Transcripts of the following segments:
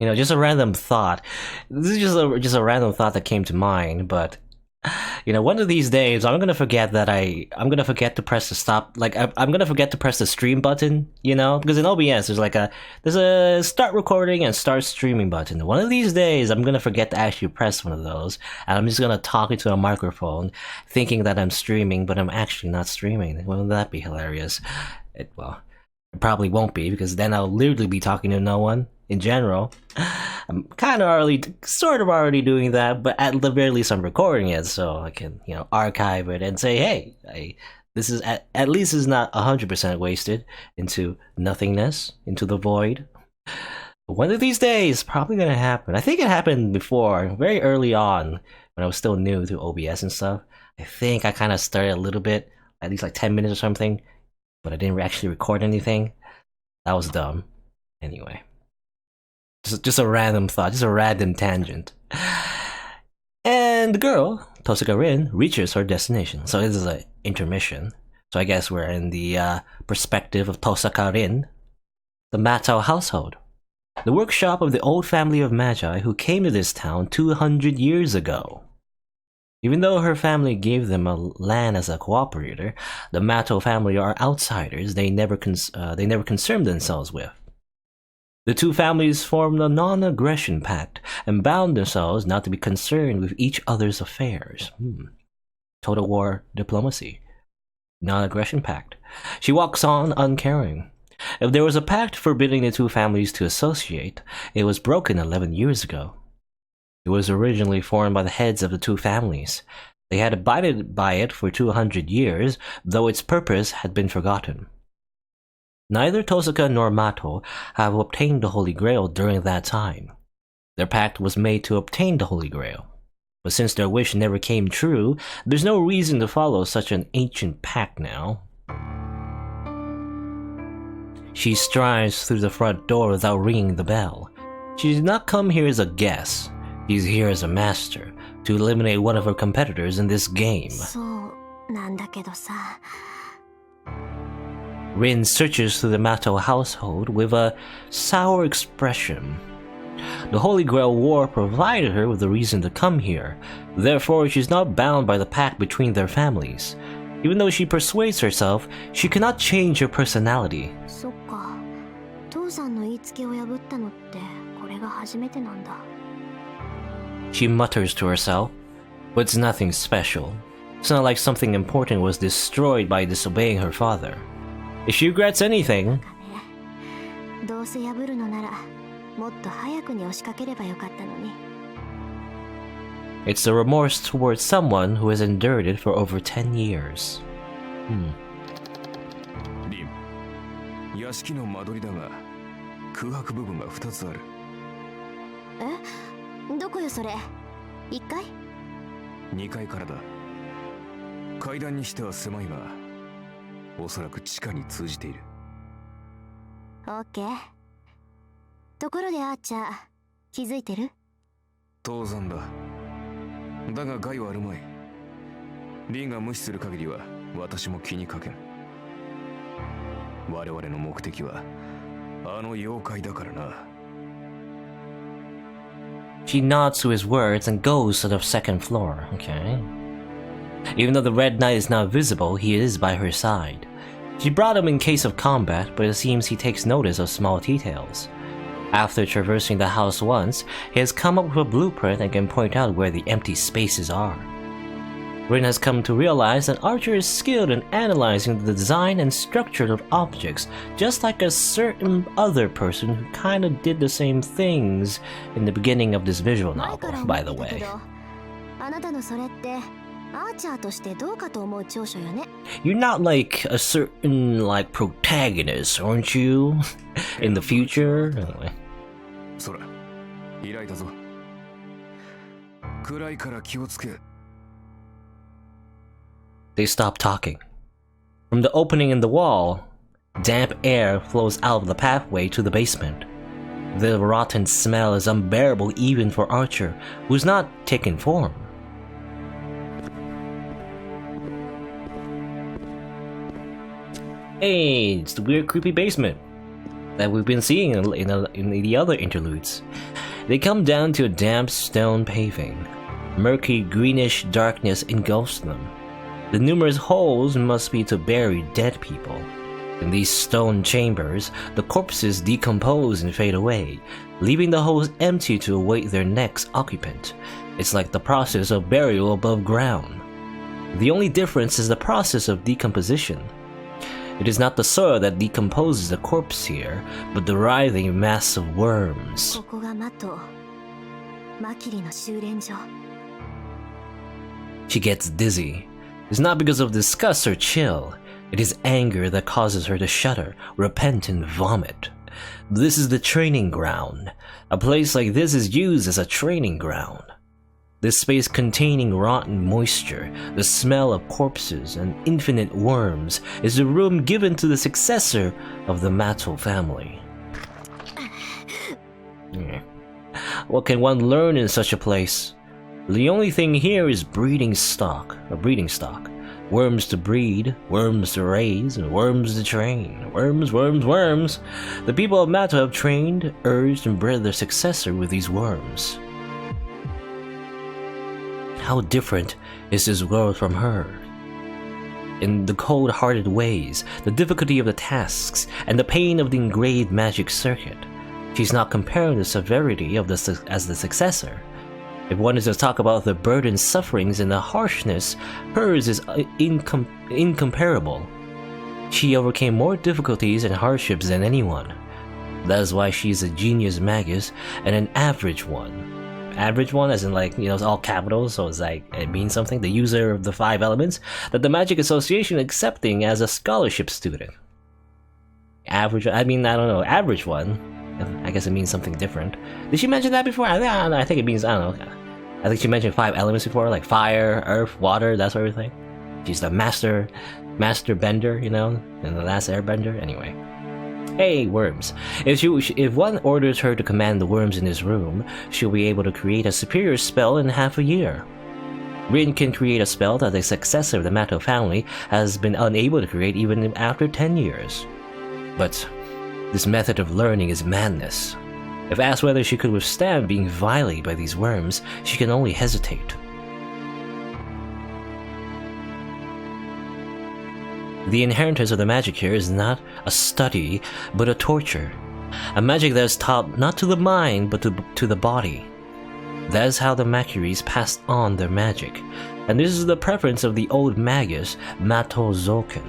Just a random thought. This is just a random thought that came to mind, but one of these days I'm gonna forget that I'm gonna forget to press the stop. Like I'm gonna forget to press the stream button. Because in OBS there's a start recording and start streaming button. One of these days I'm gonna forget to actually press one of those, and I'm just gonna talk into a microphone, thinking that I'm streaming, but I'm actually not streaming. Wouldn't that be hilarious? It probably won't be, because then I'll literally be talking to no one. In general, I'm sort of already doing that, but at the very least I'm recording it, so I can, archive it and say, hey, this is at least is not 100% wasted into nothingness, into the void. One of these days, probably gonna happen. I think it happened before, very early on, when I was still new to OBS and stuff. I think I kind of started a little bit, at least like 10 minutes or something, but I didn't actually record anything. That was dumb. Anyway. Just a random thought, just a random tangent. And the girl, Tosaka Rin, reaches her destination. So this is an intermission. So I guess we're in the perspective of Tosaka Rin, the Matao household. The workshop of the old family of Magi who came to this town 200 years ago. Even though her family gave them a land as a cooperator, the Matao family are outsiders they never concerned themselves with. The two families formed a non-aggression pact and bound themselves not to be concerned with each other's affairs. Total war diplomacy. Non-aggression pact. She walks on uncaring. If there was a pact forbidding the two families to associate, it was broken 11 years ago. It was originally formed by the heads of the two families. They had abided by it for 200 years, though its purpose had been forgotten. Neither Tosaka nor Mato have obtained the Holy Grail during that time. Their pact was made to obtain the Holy Grail. But since their wish never came true, there's no reason to follow such an ancient pact now. She strides through the front door without ringing the bell. She did not come here as a guest. She's here as a master, to eliminate one of her competitors in this game. Rin searches through the Mato household with a sour expression. The Holy Grail War provided her with a reason to come here, therefore she's not bound by the pact between their families. Even though she persuades herself, she cannot change her personality. She mutters to herself, but it's nothing special. It's not like something important was destroyed by disobeying her father. If she regrets anything, it's the remorse towards someone who has endured it for over 10 years. Rin, 屋敷の間取りだが、空白部分が2つある。どこよそれ？1階？2階からだ。階段にしては狭いが、おそらく地下に通じている。オッケー。ところでアーチャー、気づいてる？当然だ。だが害はあるまい。リンが無視する限りは私も気にかけん。我々の目的はあの妖怪だからな。She nods to his words and goes to the second floor. Okay. Even though the Red Knight is not visible, he is by her side. She brought him in case of combat, but it seems he takes notice of small details. After traversing the house once, he has come up with a blueprint and can point out where the empty spaces are. Rin has come to realize that Archer is skilled in analyzing the design and structure of objects, just like a certain other person who kinda did the same things in the beginning of this visual novel, by the way. You're not like a certain, like, protagonist, aren't you? In the future? Anyway. They stop talking. From the opening in the wall, damp air flows out of the pathway to the basement. The rotten smell is unbearable even for Archer, who's not taken form. Hey, it's the weird creepy basement. that we've been seeing in the other interludes. They come down to a damp stone paving. Murky greenish darkness engulfs them. The numerous holes must be to bury dead people. In these stone chambers, the corpses decompose and fade away, leaving the holes empty to await their next occupant. It's like the process of burial above ground. The only difference is the process of decomposition. It is not the soil that decomposes the corpse here, but the writhing mass of worms. ここがマトマキリの修練所 She gets dizzy. It's not because of disgust or chill. It is anger that causes her to shudder, repent, and vomit. This is the training ground. A place like this is used as a training ground. This space containing rotten moisture, the smell of corpses, and infinite worms is the room given to the successor of the Matto family. What can one learn in such a place? The only thing here is breeding stock. Worms to breed, worms to raise, and worms to train. Worms, worms, worms. The people of Matto have trained, urged, and bred their successor with these worms. How different is this world from her? In the cold-hearted ways, the difficulty of the tasks, and the pain of the engraved magic circuit, she's not comparing the severity of as the successor. If one is to talk about the burden, sufferings, and the harshness, hers is incomparable. She overcame more difficulties and hardships than anyone. That is why she's a genius magus and an average one. Average one as in it's all capitals, so it's like it means something. The user of the 5 elements that the Magic Association accepting as a scholarship student. Average, I don't know, average one. I guess it means something different. Did she mention that before? I don't know. I think it means, I don't know. I think she mentioned 5 elements before, like fire, earth, water, that sort of thing. She's the master bender, and the last airbender. Anyway. Hey, worms. If one orders her to command the worms in this room, she'll be able to create a superior spell in half a year. Rin can create a spell that the successor of the Matto family has been unable to create even after 10 years. But this method of learning is madness. If asked whether she could withstand being violated by these worms, she can only hesitate. The inheritance of the magic here is not a study, but a torture. A magic that is taught not to the mind, but to the body. That is how the Macuries passed on their magic, and this is the preference of the old magus, Matto Zoken.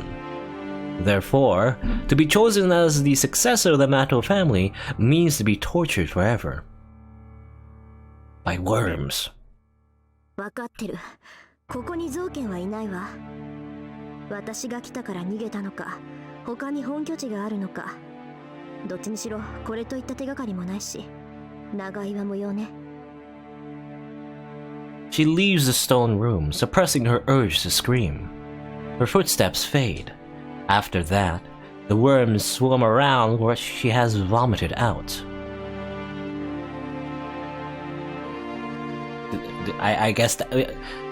Therefore, to be chosen as the successor of the Matto family means to be tortured forever. By worms. 分かってる。ここに造剣はいないわ。私が来たから逃げたのか、他に本拠地があるのか。どっちにしろこれといった手がかりもないし、長居は無用ね。She leaves the stone room, suppressing her urge to scream. Her footsteps fade. After that, the worms swarm around what she has vomited out. I guess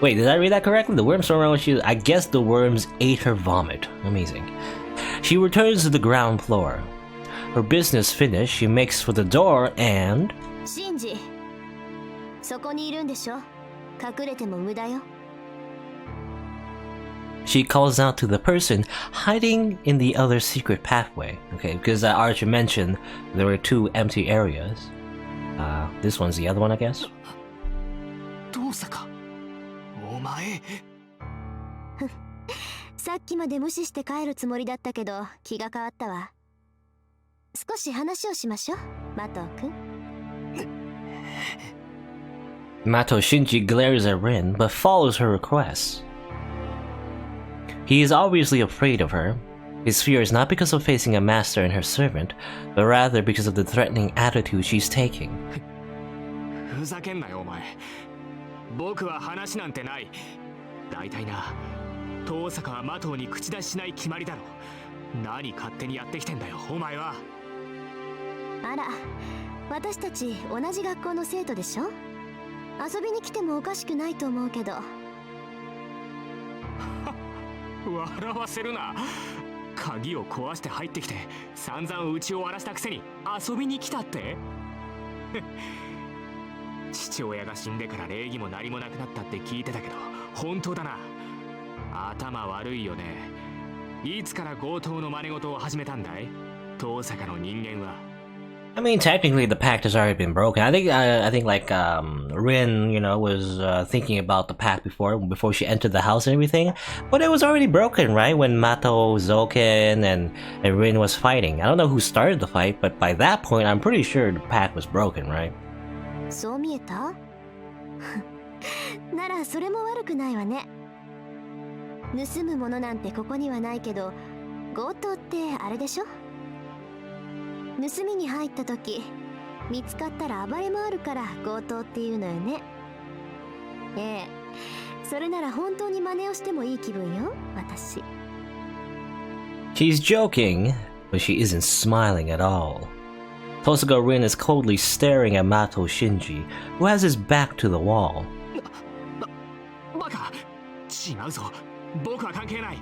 wait, did I read that correctly? The worms swarm around what I guess the worms ate her vomit. Amazing. She returns to the ground floor. Her business finished, she makes for the door and... シンジ、そこにいるんでしょ？隠れても無駄よ。She calls out to the person hiding in the other secret pathway. Okay, because Archer mentioned there were 2 empty areas. This one's the other one, I guess. どうさか、お前。さっきまで無視して帰るつもりだったけど気が変わったわ。少し話をしましょう、マト君。Mato Shinji glares at Rin, but follows her request. He is obviously afraid of her. His fear is not because of facing a master and her servant, but rather because of the threatening attitude she's taking. ふざけんなよお前。僕は話なんてない。大体な、遠坂はマトに口出ししない決まりだろ。何勝手にやってきてんだよお前は。あら、私たち同じ学校の生徒でしょ？遊びに来てもおかしくないと思うけど。笑わせるな。鍵を壊して入ってきて散々家を荒らしたくせに遊びに来たって。父親が死んでから礼儀も何もなくなったって聞いてたけど本当だな。頭悪いよね。いつから強盗の真似事を始めたんだい、遠坂の人間は。I mean, technically, the pact has already been broken. I think like Rin, was thinking about the pact before she entered the house and everything, but it was already broken, right? When Mato, Zoken, and Rin was fighting. I don't know who started the fight, but by that point, I'm pretty sure the pact was broken, right? そう見えた？ならそれも悪くないわね。盗むものなんてここにはないけど、強盗ってあれでしょ？盗みに入った時見つかったら暴れ回るから強盗っていうのよね。ええ、それなら本当に真似をしてもいい気分よ、私。 She's joking, but she isn't smiling at all. Tosuga Rin is coldly staring at Mato Shinji, who has his back to the wall. バカ、違うぞ。僕は関係ない。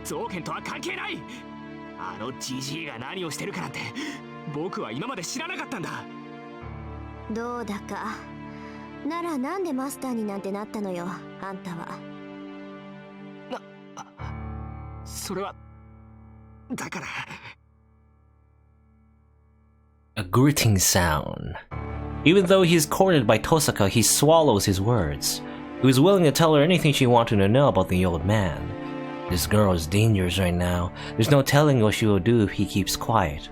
造剣とは関係ない。あのジジイが何をしてるかなんて僕は今まで知らなかったんだ。どうだか。ならなんでマスターになんてなったのよ、あんたは。それはだから。A gritting sound. Even though he is cornered by Tosaka, he swallows his words. He was willing to tell her anything she wanted to know about the old man. This girl is dangerous right now. There's no telling what she will do if he keeps quiet.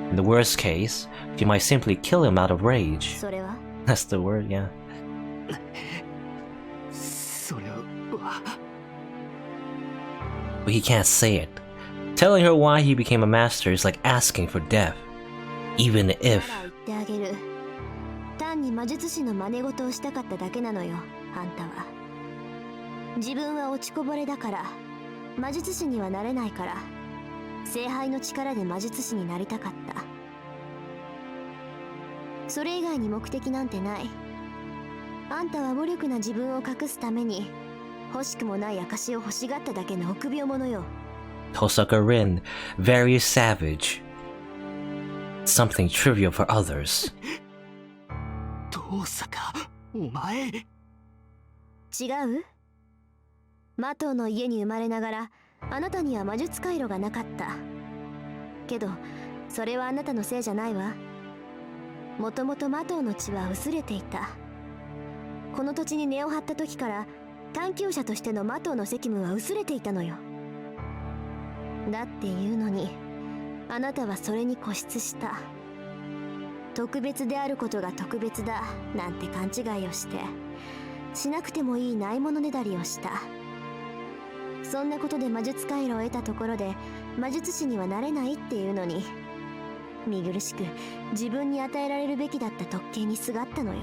In the worst case, she might simply kill him out of rage. それは That's the word, yeah. それは But he can't say it. Telling her why he became a master is like asking for death. Even if... 言ってあげる。単に魔術師の真似事をしたかっただけなのよ、あんたは。自分は落ちこぼれだから魔術師にはなれないから、聖杯の力で魔術師になりたかった。それ以外に目的なんてない。あんたは無力な自分を隠すために欲しくもない証を欲しがっただけの臆病者よ。 Tosaka Rin, very savage. Something trivial for others. 遠坂、お前。違う？マトウの家に生まれながらあなたには魔術回路がなかった。けどそれはあなたのせいじゃないわ。もともとマトウの血は薄れていた。この土地に根を張った時から探求者としてのマトウの責務は薄れていたのよ。だっていうのにあなたはそれに固執した。特別であることが特別だなんて勘違いをして、しなくてもいいないものねだりをした。そんなことで魔術回路を得たところで魔術師にはなれないっていうのに、見苦しく自分に与えられるべきだった特権にすがったのよ。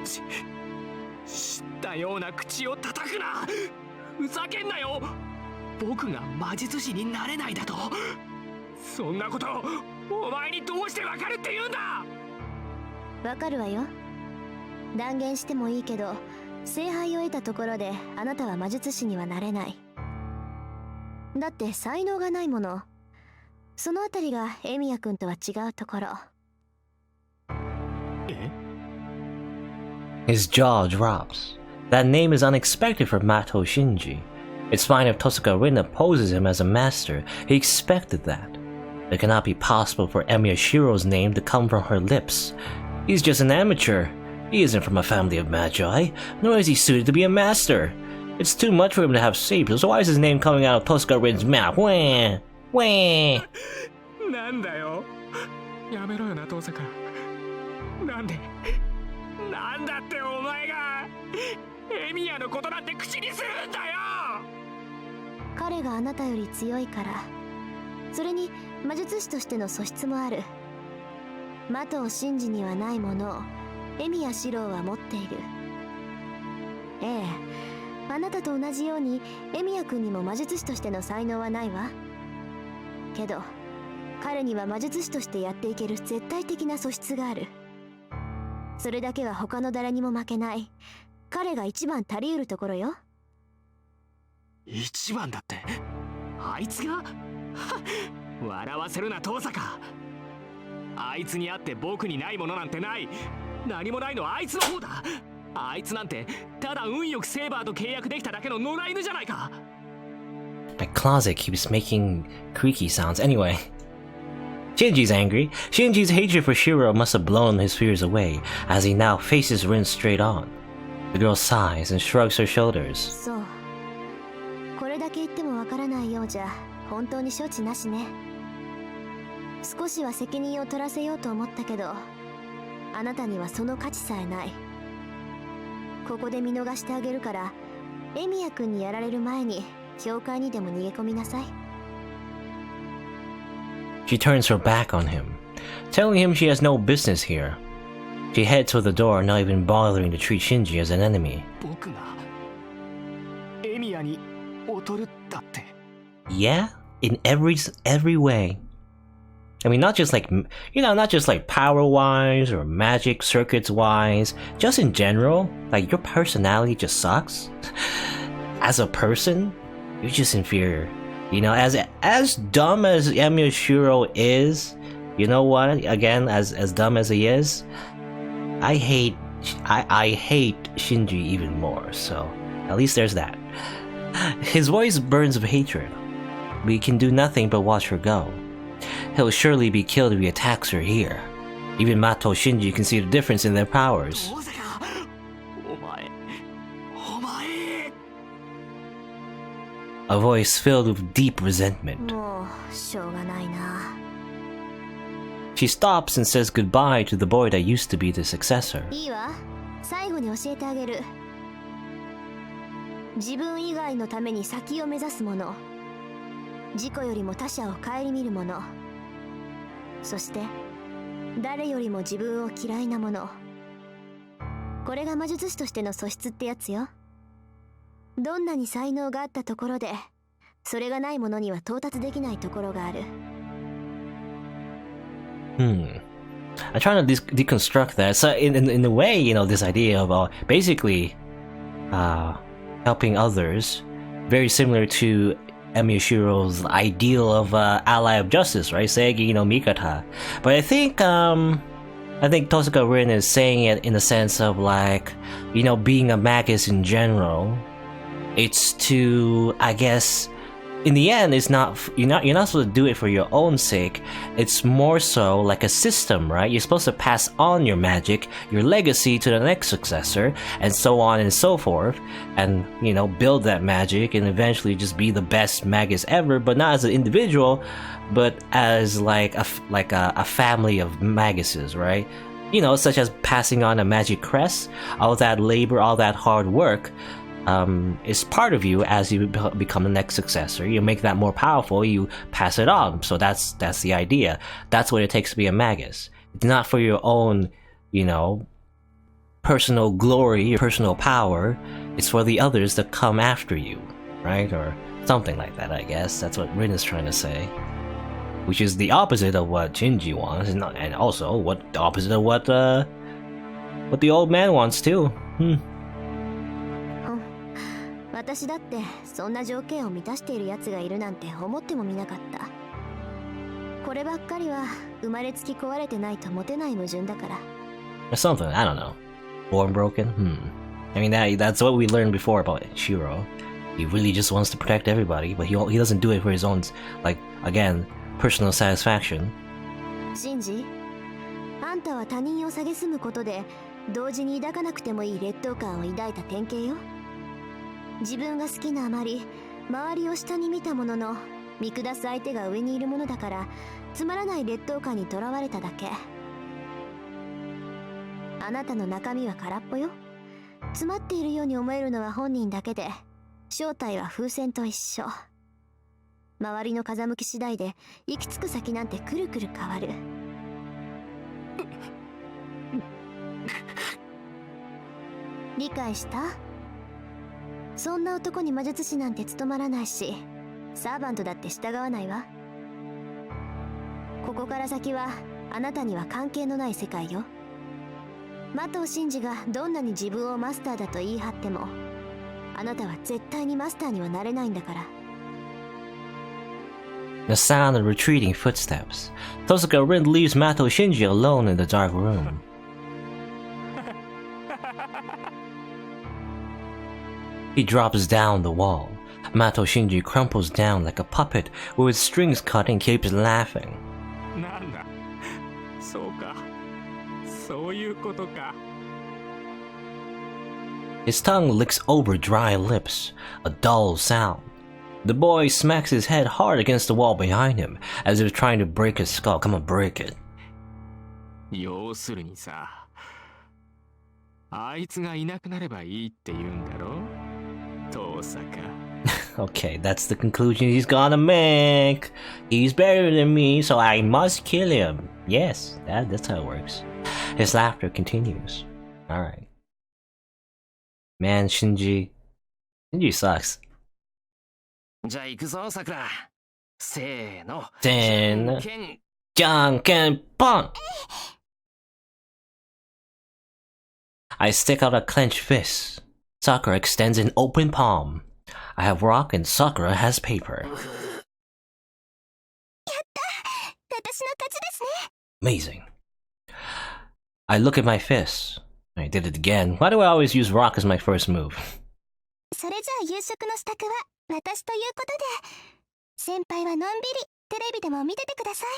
知ったような口を叩くな。ふざけんなよ。僕が魔術師になれないだと。そんなことお前にどうしてわかるって言うんだ。わかるわよ。断言してもいいけど、聖杯を得たところであなたは魔術師にはなれない。だって才能がないもの。そのあたりがエミヤ君とは違うところ。え？ His jaw drops. That name is unexpected for Mato Shinji. It's fine if Tosaka Rin opposes him as a master. He expected that. It cannot be possible for Emiya Shiro's name to come from her lips. He's just an amateur. He isn't from a family of magi, nor is he suited to be a master. It's too much for him to have Saber, so why is his name coming out of Tosaka Rin's mouth? Wah! Wah! なんだよ。やめろよな、遠坂。なんでなんだってお前がエミヤのことなんて口にするんだよ。彼があなたより強いから。それに魔術師としての素質もある。マトウシンジにはないものをエミヤシロウは持っている。ええ、あなたと同じようにエミヤ君にも魔術師としての才能はないわ。けど彼には魔術師としてやっていける絶対的な素質がある。それだけは他の誰にも負けない。彼が一番足りうるところよ。一番だって。あいつが笑わせるな遠坂。あいつに会って僕にないものなんてない。何もないのはあいつの方だ。あいつなんてただ運よくセーバーと契約できただけの野良犬じゃないか。 My closet keeps making creaky sounds. Anyway, Shinji's angry. Shinji's hatred for Shiro must have blown his fears away, as he now faces Rin straight on. The girl sighs and shrugs her shoulders. そう。これだけ言ってもわからないようじゃ本当に処置なしね。少しは責任を取らせようと思ったけど、あなたにはその価値さえない。ここで見逃してあげるから、エミヤ君にやられる前に教会にでも逃げ込みなさい。She turns her back on him, telling him she has no business here. She heads for the door, not even bothering to treat Shinji as an enemy. 僕がエミヤに劣るだって。 Yeah, in every way. I mean, not just like, not just like power-wise or magic circuits-wise, just in general, like your personality just sucks. As a person, you're just inferior. As dumb as Yamashiro is, you know what? Again, as dumb as he is, I hate Shinji even more, so at least there's that. His voice burns with hatred. We can do nothing but watch her go. He'll surely be killed if he attacks her here. Even Mato Shinji can see the difference in their powers. 遠坂、お前 A voice filled with deep resentment. もうしょうがないな。She stops and says goodbye to the boy that used to be the successor. いいわ。最後に教えてあげる。自分以外のために先を目指すもの。自己よりも他者を顧みるもの。そして誰よりも自分を嫌いなもの。これが魔術師としての素質ってやつよ。どんなに才能があったところで、それがないものには到達できないところがある。I'm trying to deconstruct that. So in a way, this idea of basically helping others, very similar to Emiyashiro's ideal of ally of justice, right? Seigi no Mikata. But I think Tosaka Rin is saying it in the sense of like, being a magus in general. It's to, I guess, in the end, it's not you're not supposed to do it for your own sake. It's more so like a system, right? You're supposed to pass on your magic, your legacy to the next successor, and so on and so forth, and build that magic and eventually just be the best magus ever. But not as an individual, but as like a family of maguses, right? Such as passing on a magic crest, all that labor, all that hard work. Is part of you as you become the next successor. You make that more powerful, you pass it on. So that's the idea. That's what it takes to be a magus. It's not for your own, personal glory or personal power. It's for the others that come after you, right? Or something like that, I guess. That's what Rin is trying to say. Which is the opposite of what Shinji wants, and also the opposite of what the old man wants too. 私だってそんな条件を満たしているやつがいるなんて思ってもみなかった。こればっかりは生まれつき壊れてないとモテない矛盾だから。Or something, I don't know. Born broken? I mean, that's what we learned before about Shiro. He really just wants to protect everybody, but he doesn't do it for his own, again, personal satisfaction. シンジ、あんたは他人を蔑むことで同時に抱かなくてもいい劣等感を抱いた典型よ。自分が好きなあまり周りを下に見たものの見下す相手が上にいるものだからつまらない劣等感にとらわれただけ。あなたの中身は空っぽよ。詰まっているように思えるのは本人だけで正体は風船と一緒。周りの風向き次第で行き着く先なんてくるくる変わる。理解した？そんな男に魔術師なんて務まらないし、サーバントだって従わないわ。ここから先はあなたには関係のない世界よ。麻藤真司がどんなに自分をマスターだと言い張っても、あなたは絶対にマスターにはなれないんだから。The sound of retreating footsteps. Tosaka Rin leaves Mato Shinji alone in the dark room. He drops down the wall. Mato Shinji crumples down like a puppet with its strings cut and keeps laughing. なんだそうかそういうことか His tongue licks over dry lips, a dull sound. The boy smacks his head hard against the wall behind him, as if trying to break his skull. Come on, break it. 要するにさあいつがいなくなればいいって言うんだろ遠坂 Okay, that's the conclusion he's gonna make. He's better than me, so I must kill him. Yes, that's how it works. His laughter continues. Alright. Man, Shinji sucks. じゃあ行くぞさくらせーの Then, けん Janken Pong! I stick out a clenched fist. Sakura extends an open palm. I have rock and Sakura has paper. Amazing. I look at my fist. I did it again. Why do I always use rock as my first move? それじゃあ夕食の支度は私ということで先輩はのんびりテレビでも見ててください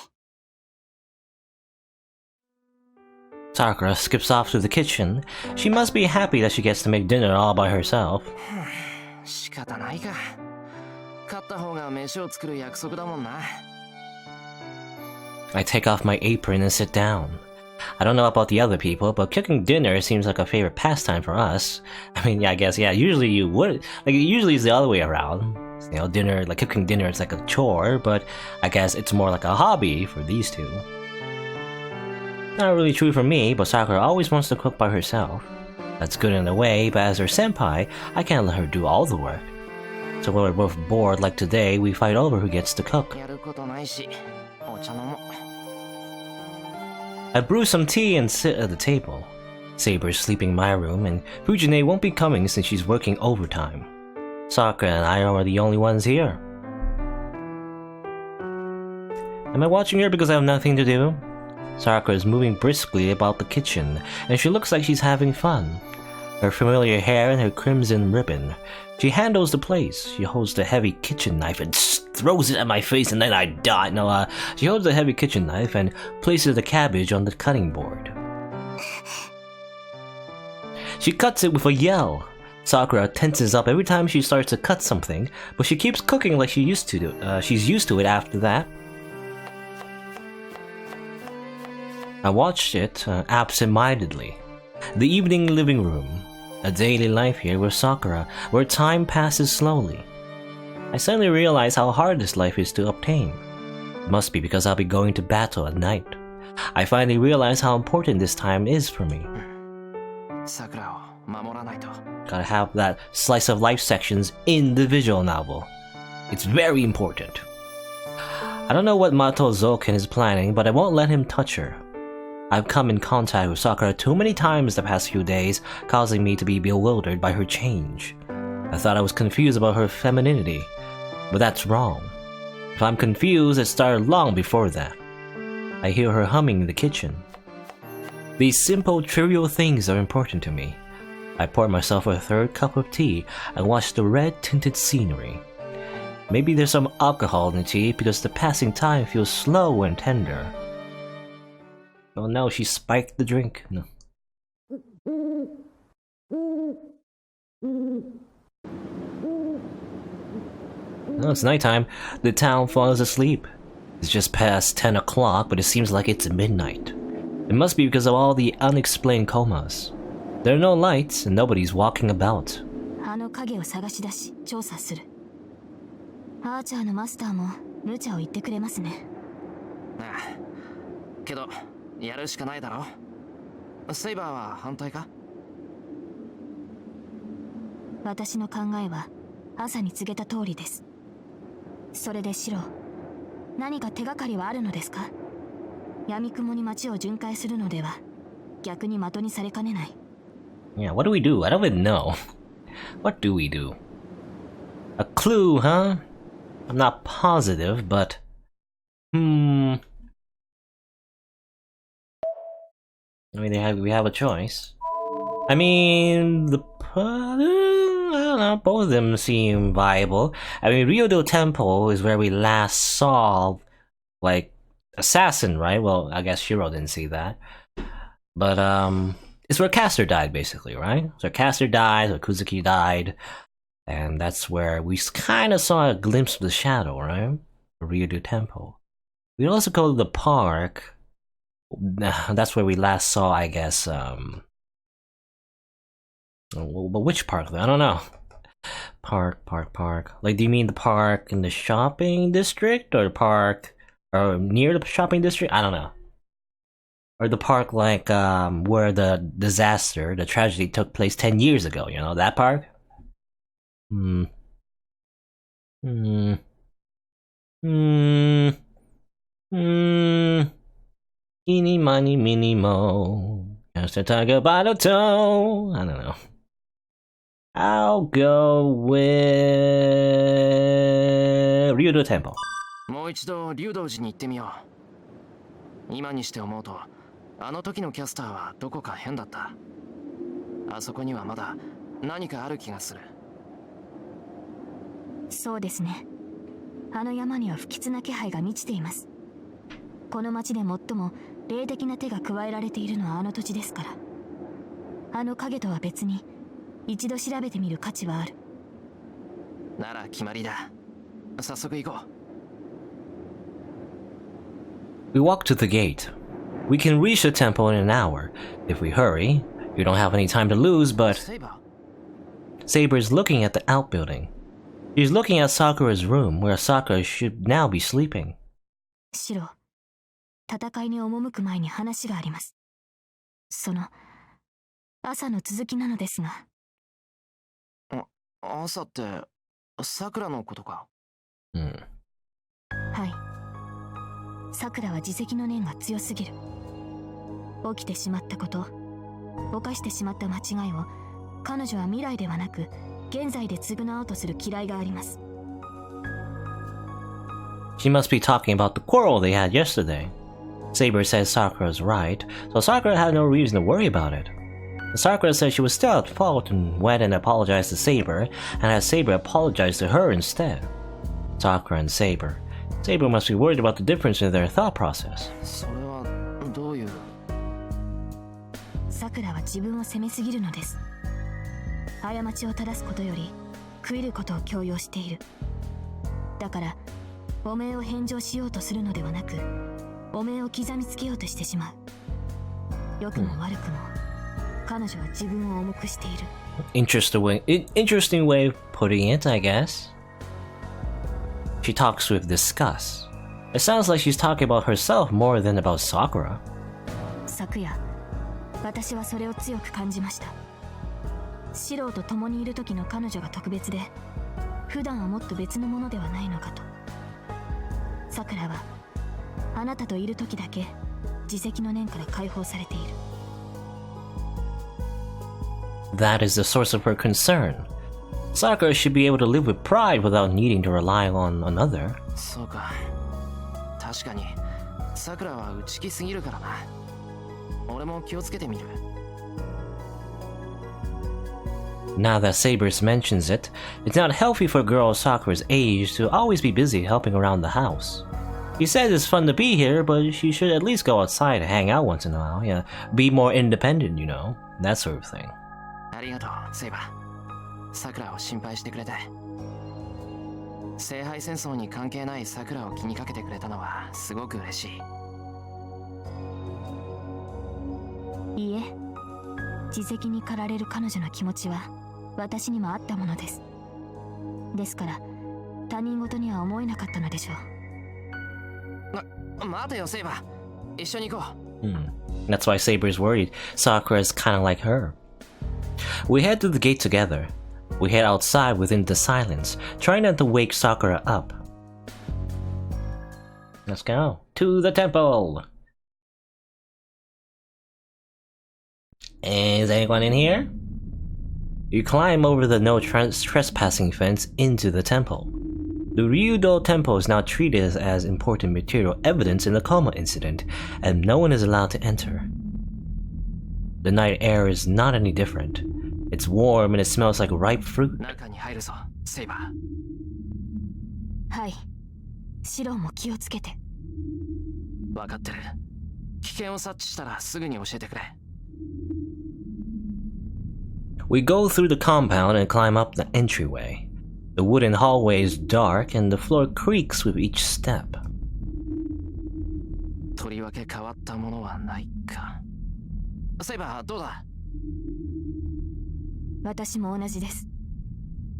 Sakura skips off to the kitchen. She must be happy that she gets to make dinner all by herself. 仕方ないか勝った方が飯を作る約束だもんな I take off my apron and sit down. I don't know about the other people, but cooking dinner seems like a favorite pastime for us. I mean, yeah, I guess, yeah, usually you would. Like, usually it's the other way around. You know, dinner, like cooking dinner is like a chore, but I guess it's more like a hobby for these two. Not really true for me, but Sakura always wants to cook by herself. That's good in a way, but as her senpai, I can't let her do all the work. So when we're both bored like today, we fight over who gets to cook. やることないしお茶飲もう I brew some tea and sit at the table. Saber's sleeping in my room, and Fujine won't be coming since she's working overtime. Sakura and I are the only ones here. Am I watching her because I have nothing to do? Sakura is moving briskly about the kitchen, and she looks like she's having fun. Her familiar hair and her crimson ribbon. She handles the plates. She holds the heavy kitchen knife and throws it at my face, and then I die. No, she holds the heavy kitchen knife and places the cabbage on the cutting board. She cuts it with a yell. Sakura tenses up every time she starts to cut something, but she keeps cooking like she used to do. She's used to it after that. I watched it absent-mindedly. The evening living room. A daily life here with Sakura, where time passes slowly. I suddenly realize how hard this life is to obtain. It must be because I'll be going to battle at night. I finally realize how important this time is for me. 桜を守らないと Gotta have that slice of life sections in the visual novel. It's very important. I don't know what Mato Zoken is planning, but I won't let him touch her. I've come in contact with Sakura too many times the past few days, causing me to be bewildered by her change. I thought I was confused about her femininity, but that's wrong. If I'm confused, it started long before that. I hear her humming in the kitchen. These simple, trivial things are important to me. I pour myself a third cup of tea and watch the red-tinted scenery. Maybe there's some alcohol in the tea because the passing time feels slow and tender. Oh no, she spiked the drink. No. No, it's nighttime. The town falls asleep. It's just past 10 o'clock, but it seems like it's midnight. It must be because of all the unexplained comas. There are no lights and nobody's walking about. あの影を探し出し調査する。アーチャーのマスターも無茶を言ってくれますね。ああけどやるしかないだろセイバーは反対か私の考えは朝に告げた通りです。それでシロ、何か手がかりはあるのですか？闇雲に街を巡回するのでは逆に的にされかねない。Yeah, what do we do? I don't even know. What do we do? A clue, huh? I'm not positive, but Hmm. I mean, we have a choice. I mean, I don't know, both of them seem viable. I mean, Ryodo Temple is where we last saw, like, Assassin, right? Well, I guess Shiro didn't see that. But, it's where Caster died, basically, right? So Caster died, or Kuzuki died, and that's where we kind of saw a glimpse of the shadow, right? Ryodo Temple. We also go to the park. That's where we last saw, I guess, but which park though? I don't know. Park. Like, do you mean the park in the shopping district, or the park or near the shopping district? I don't know. Or the park like where the disaster, the tragedy took place 10 years ago. You know that park? Hmm. Hmm. Hmm. Hmm. Eeny, miny, miny, mo. Just a tiger by the toe. I don't know. I'll go with Ryudo Temple. もう一度竜道寺に行ってみよう。今にして思うと、あの時のキャスターはどこか変だった。あそこにはまだ何かある気がする。そうですね。あの山には不吉な気配が満ちています。この町で最も霊的な手が加えられているのはあの土地ですから。あの影とは別に一度調べてみる価値はある。なら決まりだ。早速行こう。We walk to the gate. We can reach the temple in an hour, if we hurry. You don't have any time to lose, but... Saber is looking at the outbuilding. She's looking at Sakura's room, where Sakura should now be sleeping. シロ、戦いに赴く前に話があります。その、朝の続きなのですが。朝って、桜のことか。はい。桜は自責の念が強すぎる。起きてしまったこと、犯してしまった間違いを、彼女は未来ではなく、現在で償おうとする嫌いがあります。She must be talking about the quarrel they had yesterday. Saber says Sakura's right, so Sakura had no reason to worry about it. Sakura said she was still at fault and went and apologized to Saber, and had Saber apologize to her instead. Sakura and Saber. Saber must be worried about the difference in their thought process. それはどういう。桜は自分を責めすぎるのです。過ちを正すことより悔いることを強要している。だから汚名を返上しようとするのではなく、汚名を刻みつけようとしてしまう。良くも悪くも彼女は自分を重くしている。Interesting way of putting it, I guess. She talks with disgust. It sounds like she's talking about herself more than about Sakura. 昨夜、私はそれを強く感じました。シロと共にいる時の彼女が特別で、普段はもっと別のものではないのかと。桜はあなたといる時だけ自責の念から解放されている。That is the source of her concern. Sakura should be able to live with pride without needing to rely on another. そうか。確かに、桜は内気すぎるからな。俺も気をつけてみる。Now that Sabers mentions it, it's not healthy for a girl of Sakura's age to always be busy helping around the house. He says it's fun to be here, but she should at least go outside and hang out once in a while. Yeah, be more independent, you know, that sort of thing. ありがとう、セイバー。桜を心配してくれて。聖杯戦争に関係ない桜を気にかけてくれたのはすごく嬉しい。いいえ、自責に駆られる彼女の気持ちは私にもあったものです。ですから他人事には思えなかったのでしょう。待てよ、セイバー。一緒に行こう。That's why Saber's worried. Sakura is kind of like her. We head to the gate together. We head outside within the silence, trying not to wake Sakura up. Let's go to the temple. Is anyone in here? You climb over the no trespassing fence into the temple. The Ryudo Temple is now treated as important material evidence in the coma incident, and no one is allowed to enter. The night air is not any different. It's warm and it smells like ripe fruit. 中に入るぞ、セイバー。はい。シロも気をつけて。分かってる。危険を察知したらすぐに教えてくれ。We go through the compound and climb up the entryway. The wooden hallway is dark and the floor creaks with each step. とりわけ変わったものはないか。セイバー、どうだ？私も同じです。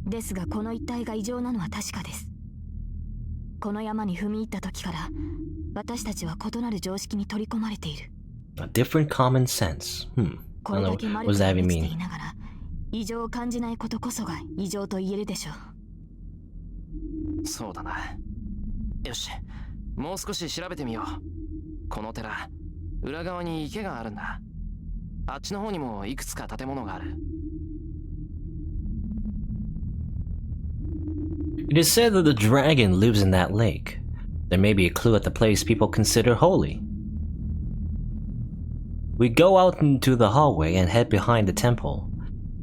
ですがこの一帯が異常なのは確かです。この山に踏み入った時から私たちは異なる常識に取り込まれている。A different common sense. I これ don't だけ know. 丸 What く does that 落 even ちてい mean? ながら異常を感じないことこそが異常と言えるでしょう。そうだな。よし、もう少し調べてみよう。この寺、裏側に池があるんだ。あっちの方にもいくつか建物がある。It is said that the dragon lives in that lake. There may be a clue at the place people consider holy. We go out into the hallway and head behind the temple.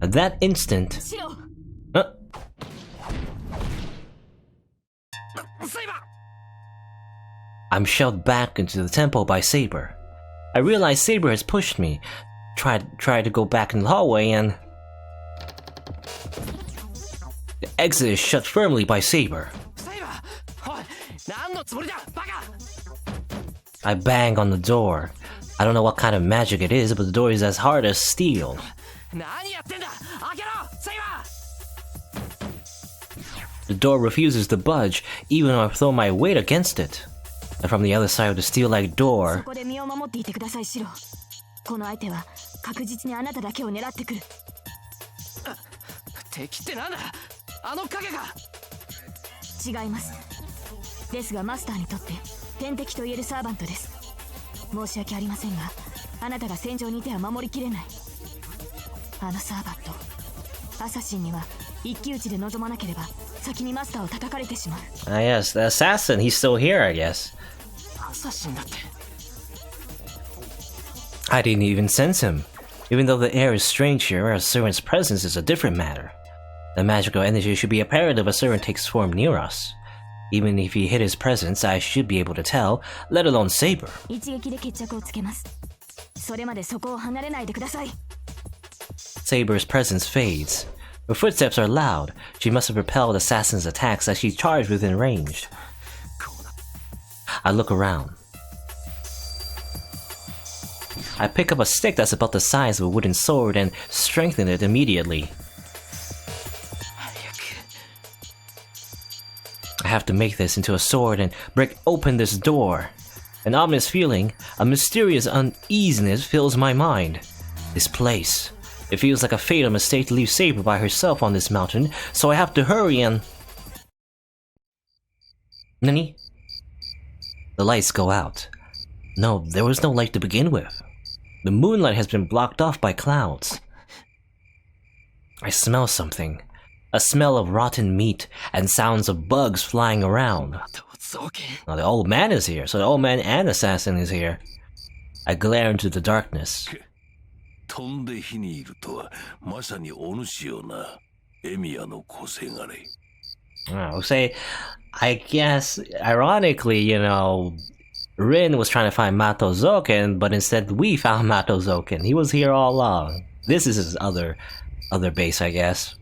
At that instant... I'm shoved back into the temple by Saber. I realize Saber has pushed me. Try to go back in the hallway and... The exit is shut firmly by Saber. I bang on the door. I don't know what kind of magic it is, but the door is as hard as steel. The door refuses to budge, even though I throw my weight against it. And from the other side of the steel-like door... この相手は確実にあなただけを狙ってくる。敵ってなんだ？あの影が。違います。ですがマスターにとって天敵と言えるサーバントです。申し訳ありませんが、あなたが戦場にいては守りきれない。あのサーバント、アサシンには一騎打ちで臨まなければ先にマスターを叩かれてしまう。yes, the assassin, he's still here, I guess. アサシンだって。I didn't even sense him. Even though the air is strange here, a servant's presence is a different matter. The magical energy should be apparent if a servant takes form near us. Even if he hid his presence, I should be able to tell, let alone Saber. 一撃で決着をつけます。それまでそこを離れないでください。Saber's presence fades. Her footsteps are loud. She must have repelled assassin's attacks as she charged within range. I look around. I pick up a stick that's about the size of a wooden sword and strengthen it immediately. I have to make this into a sword and break open this door. An ominous feeling, a mysterious uneasiness fills my mind. This place. It feels like a fatal mistake to leave Saber by herself on this mountain, so I have to hurry and... Nani? The lights go out. No, there was no light to begin with. The moonlight has been blocked off by clouds. I smell something. A smell of rotten meat and sounds of bugs flying around. Now the old man is here, so the old man and assassin is here. I glare into the darkness. I'll say, I guess, ironically, you know, Rin was trying to find Mato Zoken, but instead we found Mato Zoken. He was here all along. This is his other base, I guess.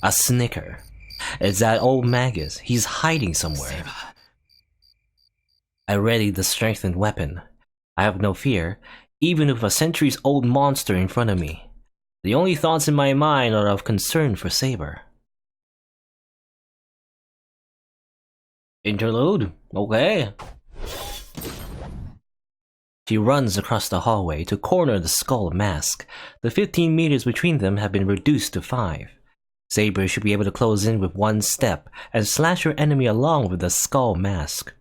A snicker. It's that old Magus. He's hiding somewhere. I ready the strengthened weapon. I have no fear, even with a centuries-old monster in front of me. The only thoughts in my mind are of concern for Saber. Interlude? Okay. She runs across the hallway to corner the skull mask. The 15 meters between them have been reduced to 5. Saber should be able to close in with one step and slash her enemy along with the skull mask.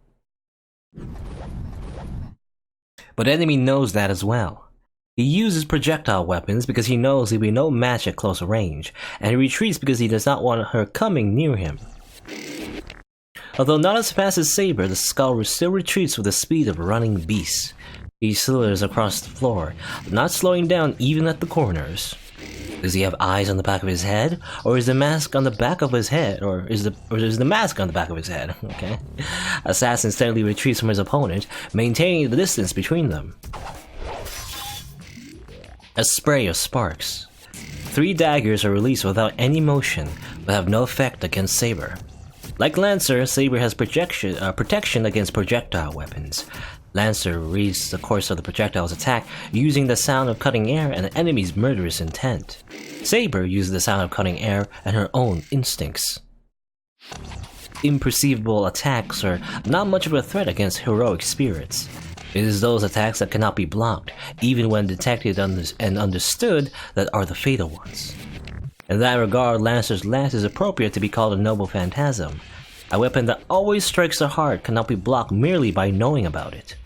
But enemy knows that as well. He uses projectile weapons because he knows he'll be no match at close range, and he retreats because he does not want her coming near him. Although not as fast as Saber, the skull still retreats with the speed of a running beast. He slithers across the floor, not slowing down even at the corners. Does he have eyes on the back of his head, or is the mask on the back of his head, or is the mask on the back of his head? Okay. Assassin steadily retreats from his opponent, maintaining the distance between them. A spray of sparks. 3 daggers are released without any motion, but have no effect against Saber. Like Lancer, Saber has protection against projectile weapons. Lancer reads the course of the projectile's attack using the sound of cutting air and the enemy's murderous intent. Saber uses the sound of cutting air and her own instincts. Imperceivable attacks are not much of a threat against heroic spirits. It is those attacks that cannot be blocked, even when detected and understood, that are the fatal ones. In that regard, Lancer's lance is appropriate to be called a noble phantasm. A weapon that always strikes the heart cannot be blocked merely by knowing about it.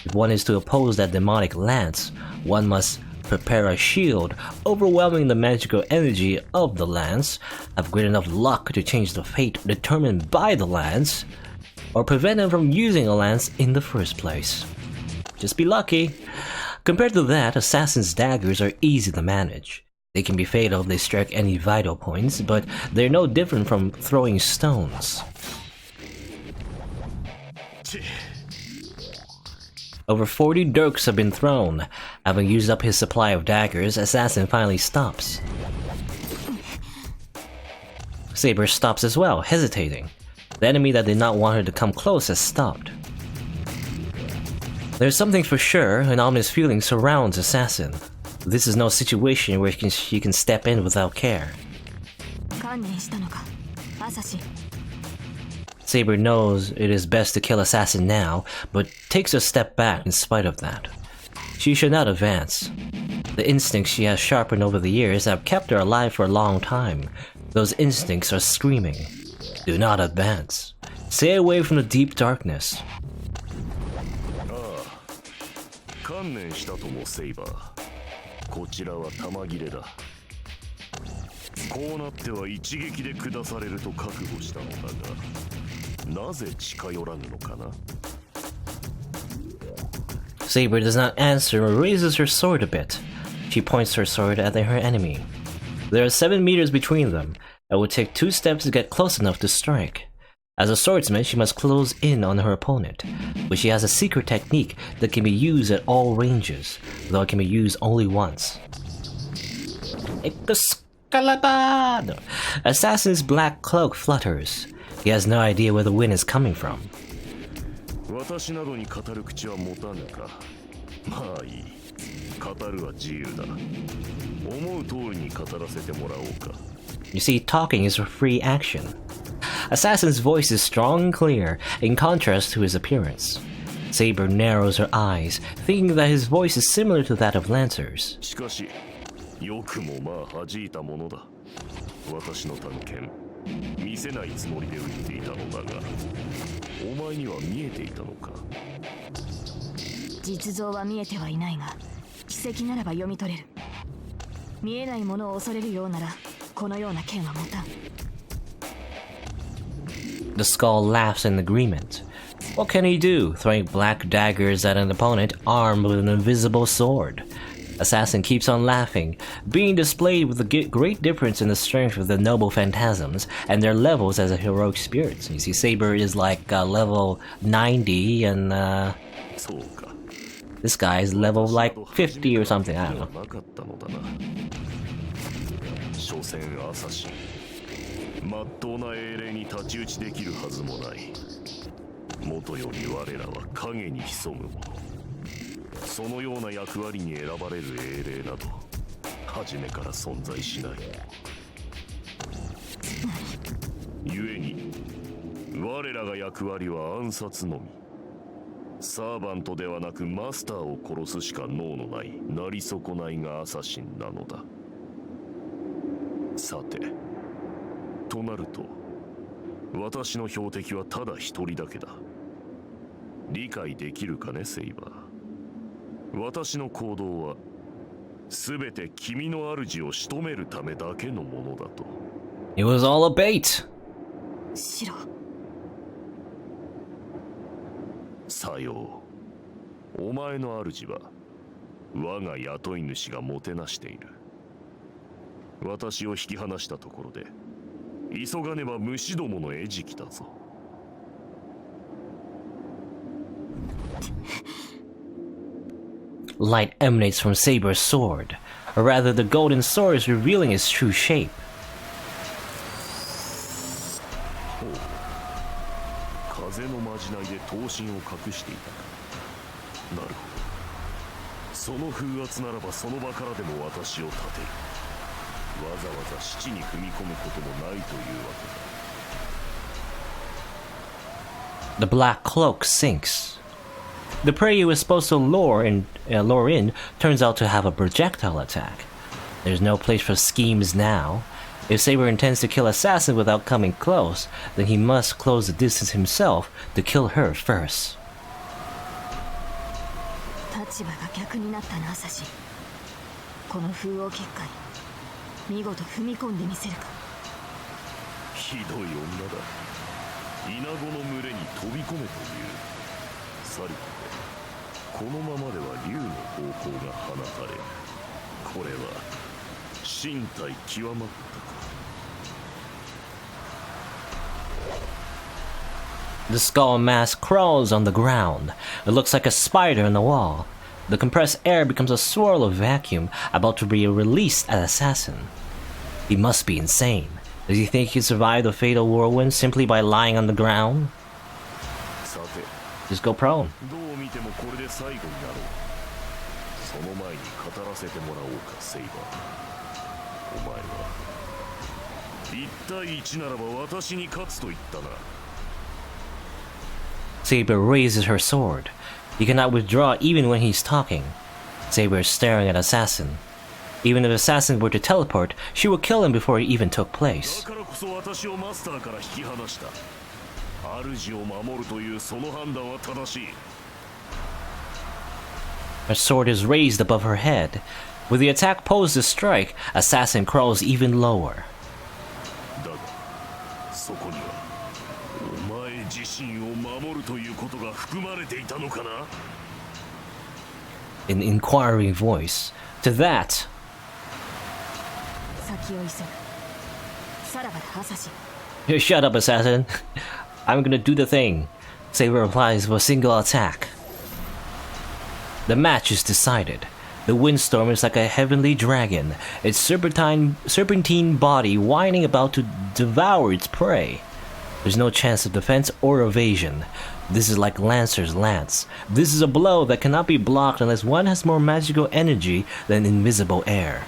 If one is to oppose that demonic lance, one must prepare a shield, overwhelming the magical energy of the lance, have great enough luck to change the fate determined by the lance, or prevent him from using a lance in the first place. Just be lucky. Compared to that, assassin's daggers are easy to manage. They can be fatal if they strike any vital points, but they're no different from throwing stones. Over 40 dirks have been thrown. Having used up his supply of daggers, Assassin finally stops. Saber stops as well, hesitating. The enemy that did not want her to come close has stopped. There's something for sure, an ominous feeling surrounds Assassin. This is no situation where she can step in without care. Saber knows it is best to kill Assassin now, but takes a step back in spite of that. She should not advance. The instincts she has sharpened over the years have kept her alive for a long time. Those instincts are screaming, "Do not advance. Stay away from the deep darkness." 観念したともセイバー。こちらは弾切れだ。こうなっては一撃で下されると覚悟したのだが、なぜ近寄らぬのかな? Saber does not answer or raises her sword a bit. She points her sword at her enemy. There are 7 meters between them. It would take 2 steps to get close enough to strike. As a swordsman, she must close in on her opponent, but she has a secret technique that can be used at all ranges, though it can be used only once. Excalibur! Assassin's black cloak flutters. He has no idea where the wind is coming from. 私などに語る口は持たぬか。まあいい。語るは自由だ。思う通りに語らせてもらおうか。You see, talking is a free action. Assassin's voice is strong and clear, in contrast to his appearance. Saber narrows her eyes, thinking that his voice is similar to that of Lancer's. しかし、よくもまあ弾いたものだ。私の探検、見せないつもりで撃っていたのだが、お前には見えていたのか。実像は見えてはいないが、奇跡ならば読み取れる。見えないものを恐れるようなら、このような剣は持たん。The skull laughs in agreement. What can he do, throwing black daggers at an opponent armed with an invisible sword? Assassin keeps on laughing, being displayed with a great difference in the strength of the noble phantasms and their levels as a heroic spirits. You see, Saber is like level 90 and this guy is level like 50 or something, I don't know. まっとうな英霊に太刀打ちできるはずもない。もとより我らは影に潜むもの。そのような役割に選ばれる英霊など初めから存在しない。故に我らが役割は暗殺のみ。サーバントではなくマスターを殺すしか能のないなり損ないがアサシンなのだ。さて。となると、私の標的はただ一人だけだ。理解できるかね、セイバー。私の行動は、すべて君の主を仕留めるためだけのものだと。It was all a bait! シロ、さよう。お前の主は我が雇い主がもてなしている。私を引き離したところで急がねば虫どもの餌食だぞ。Light emanates from Saber's sword, or rather the golden sword is revealing its true shape. 風のまじないで刀身を隠していたか。なるほど。その風圧ならばその場からでも私を立てる。わざわざ七に踏み込むこともないというわけだ。 The black cloak sinks. The prey he was supposed to lure in turns out to have a projectile attack. There's no place for schemes now. If Saber intends to kill Assassin without coming close, then he must close the distance himself to kill her first. 立場が逆になったな、アサシ。この風王結界、見事踏み込んでみせるか。ひどい女だ。イナゴの群れに飛び込めという。さりとてこのままでは竜の方向が放たれる。これは身体極まったか。 The skull mask crawls on the ground. It looks like a spider on the wall. The compressed air becomes a swirl of vacuum, about to be released at Assassin. He must be insane. Does he think he can survive the fatal whirlwind simply by lying on the ground? Just go prone. どう見てもこれで最後になろう。その前に語らせてもらおうか、セイバー。お前は1対1ならば私に勝つと言ったな。 Saber raises her sword. He cannot withdraw even when he's talking. Saber is staring at Assassin. Even if Assassin were to teleport, she would kill him before it even took place. だからこそ私をマスターから引き離した。主を守るというその判断は正しい。 Her sword is raised above her head. With the attack posed to strike, Assassin crawls even lower. だがそこにはお前自身を守るということが含まれていたのかな。 An inquiring voice. To that, 先を急ぐ。さらばだ、アサシ。 shut up, Assassin. I'm gonna do the thing. Saber replies with a single attack. The match is decided. The windstorm is like a heavenly dragon, its serpentine body whining about to devour its prey. There's no chance of defense or evasion. This is like Lancer's lance. This is a blow that cannot be blocked unless one has more magical energy than invisible air.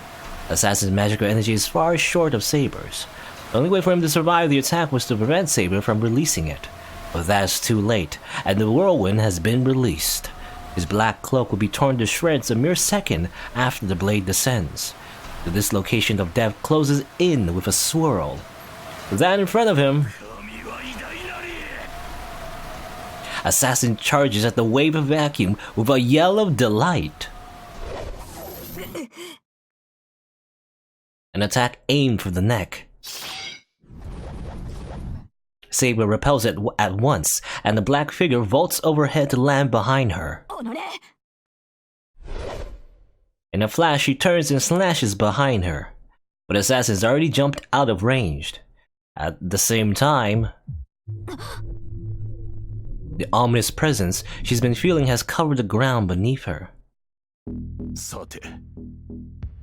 Assassin's magical energy is far short of Saber's. The only way for him to survive the attack was to prevent Saber from releasing it. But that's too late, and the whirlwind has been released. His black cloak will be torn to shreds a mere second after the blade descends. The dislocation of death closes in with a swirl. With that in front of him, Assassin charges at the wave of vacuum with a yell of delight. An attack aimed for the neck. Saber repels it at once, and the black figure vaults overhead to land behind her. In a flash, she turns and slashes behind her, but Assassin's already jumped out of range. At the same time, the ominous presence she's been feeling has covered the ground beneath her. さて、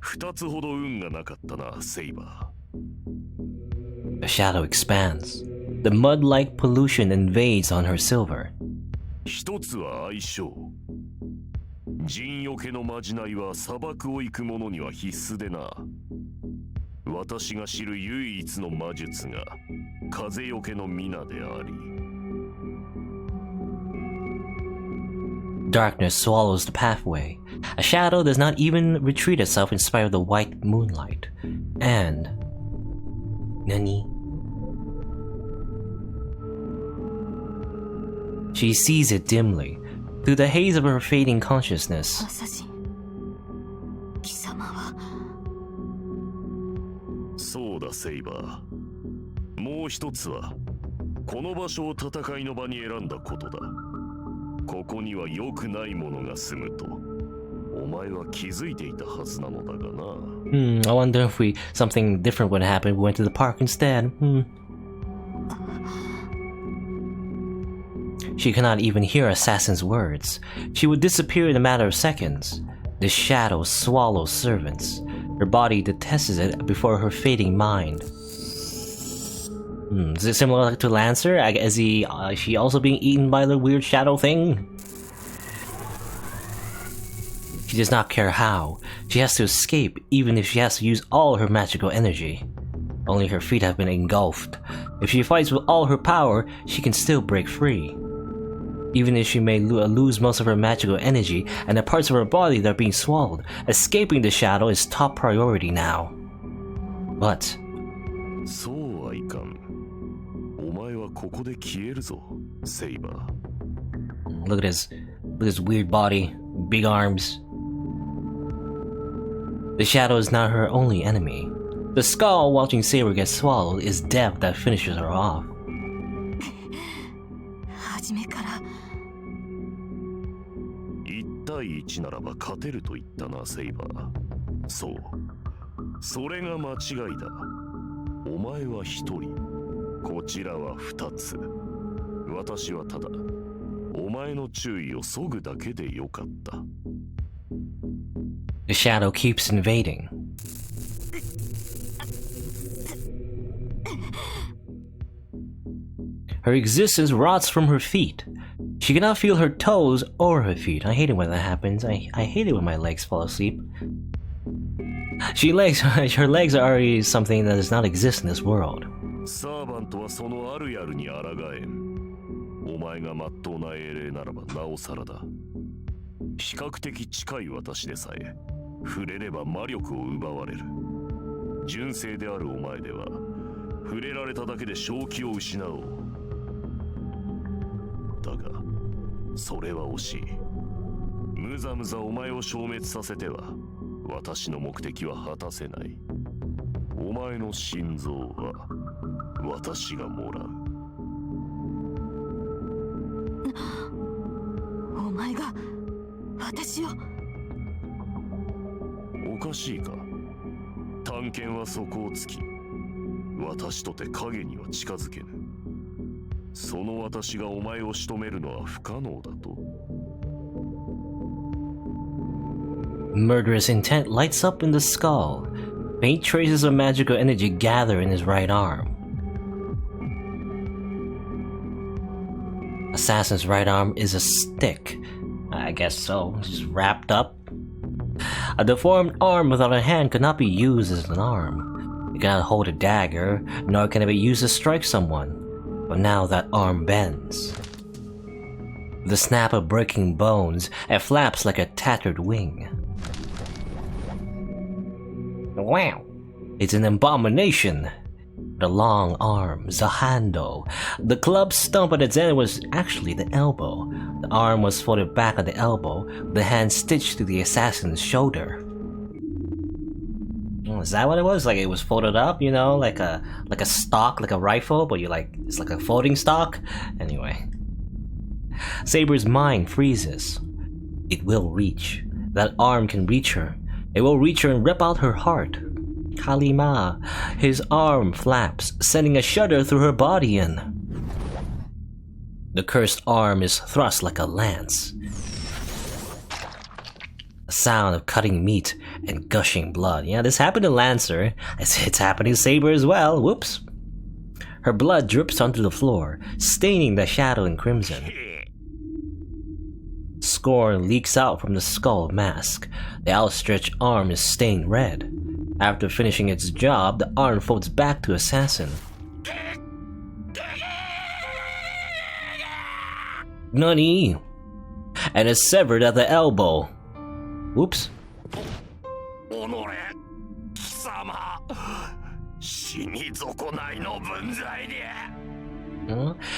2つほど運がなかったな、セイバー。 The shadow expands. The mud-like pollution invades on her silver. 一つは相性。陣よけのまじないは砂漠を行く者には必須でな。私が知る唯一の魔術が風よけの皆であり。 Darkness swallows the pathway. A shadow does not even retreat itself in spite of the white moonlight. And... Nani? She sees it dimly, through the haze of her fading consciousness. アサシ、貴様は。そうだ、セイバー。もう一つは、この場所を戦いの場に選んだことだ。ここには良くないものが住むとお前は気づいていたはずなのだがな。I wonder if something different would happen. We went to the park instead. She cannot even hear Assassin's words. She would disappear in a matter of seconds. The shadow swallows servants. Her body detests it before her fading mind. Is it similar to Lancer? Is she also being eaten by the weird shadow thing? She does not care how. She has to escape, even if she has to use all her magical energy. Only her feet have been engulfed. If she fights with all her power, she can still break free. Even if she may lose most of her magical energy and the parts of her body that are being swallowed, escaping the shadow is top priority now. But... そうはいかん。お前はここで消えるぞ、セイバー。Look at his weird body, big arms. The shadow is not her only enemy. The skull watching Saber get swallowed is death that finishes her off. 初めから1対1ならば勝てると言ったな、セイバー。そう。それが間違いだ。お前は1人、こちらは2つ。私はただ、お前の注意を削ぐだけでよかった。The shadow keeps invading. Her existence rots from her feet. She cannot feel her toes or her feet. I hate it when that happens. I hate it when my legs fall asleep. Her legs are already something that does not exist in this world. サーバントはそのあるやるに抗えん。お前が真っ当な英霊ならばなおさらだ。比較的近い私でさえ触れれば魔力を奪われる。純正であるお前では触れられただけで正気を失おう。だがそれは惜しい。むざむざお前を消滅させては私の目的は果たせない。お前の心臓は私がもらう。お前が私を。おかしいか。探検は底をつき、私とて影には近づけぬ。その私がお前を仕留めるのは不可能だと。Murderous intent lights up in the skull. Faint traces of magical energy gather in his right arm. Assassin's right arm is a stick. I guess so. Just wrapped up. A deformed arm without a hand could not be used as an arm. It cannot hold a dagger, nor can it be used to strike someone. But now that arm bends. With the snap of breaking bones, it flaps like a tattered wing. Wow! It's an abomination! The long arms, the handle. The club stump at its end was actually the elbow. The arm was folded back at the elbow, with the hand stitched to the assassin's shoulder. Oh, is that what it was? Like it was folded up, you know, like a stock, like a rifle, but it's like a folding stock? Anyway. Saber's mind freezes. It will reach. That arm can reach her. It will reach her and rip out her heart. Kalima. His arm flaps, sending a shudder through her body in. The cursed arm is thrust like a lance. A sound of cutting meat and gushing blood. Yeah, this happened to Lancer. It's happening to Saber as well. Whoops. Her blood drips onto the floor, staining the shadow in crimson. Scorn leaks out from the skull mask. The outstretched arm is stained red. After finishing its job, the arm folds back to Assassin. Nani? And is severed at the elbow. Whoops.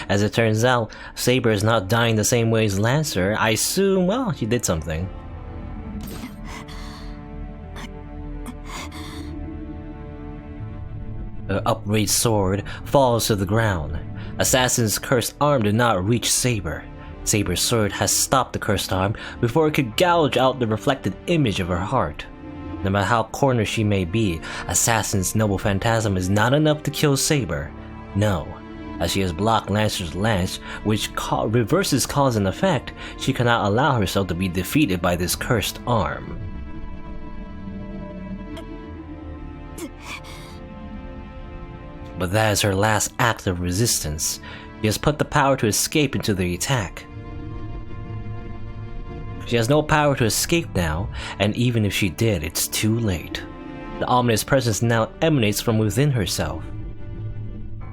As it turns out, Saber is not dying the same way as Lancer. I assume, well, she did something. Her upraised sword falls to the ground. Assassin's cursed arm did not reach Saber. Saber's sword has stopped the cursed arm before it could gouge out the reflected image of her heart. No matter how cornered she may be, Assassin's noble phantasm is not enough to kill Saber. No, as she has blocked Lancer's lance, which reverses cause and effect, she cannot allow herself to be defeated by this cursed arm. But that is her last act of resistance. She has put the power to escape into the attack. She has no power to escape now, and even if she did, it's too late. The ominous presence now emanates from within herself.